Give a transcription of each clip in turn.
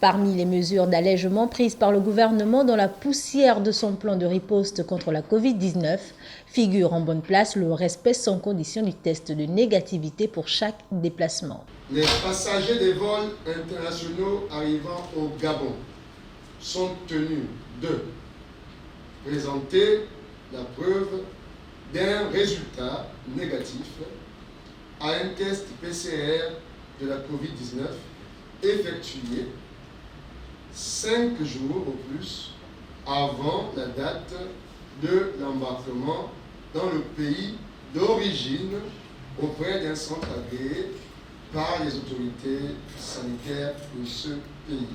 Parmi les mesures d'allègement prises par le gouvernement dans la poussière de son plan de riposte contre la Covid-19 figure en bonne place le respect sans condition du test de négativité pour chaque déplacement. Les passagers des vols internationaux arrivant au Gabon sont tenus de présenter la preuve d'un résultat négatif à un test PCR de la Covid-19 effectué 5 jours au plus avant la date de l'embarquement dans le pays d'origine auprès d'un centre agréé par les autorités sanitaires de ce pays.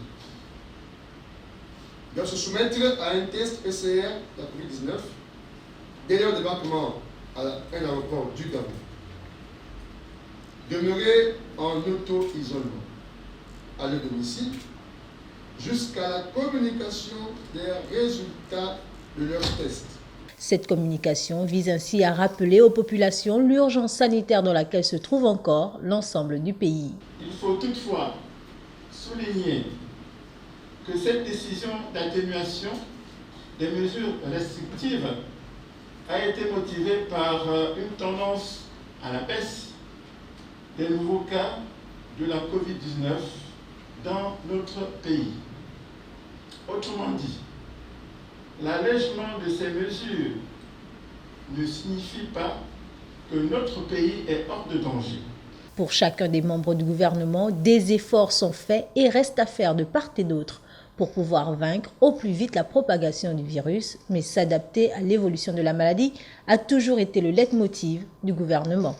Ils doivent se soumettre à un test PCR de la Covid-19 dès leur débarquement à un aéroport du Gabon. Demeurer en auto-isolement à leur domicile jusqu'à la communication des résultats de leur test. Cette communication vise ainsi à rappeler aux populations l'urgence sanitaire dans laquelle se trouve encore l'ensemble du pays. Il faut toutefois souligner que cette décision d'atténuation des mesures restrictives a été motivée par une tendance à la baisse des nouveaux cas de la Covid-19 dans notre pays. Autrement dit, l'allègement de ces mesures ne signifie pas que notre pays est hors de danger. Pour chacun des membres du gouvernement, des efforts sont faits et restent à faire de part et d'autre pour pouvoir vaincre au plus vite la propagation du virus, mais s'adapter à l'évolution de la maladie a toujours été le leitmotiv du gouvernement.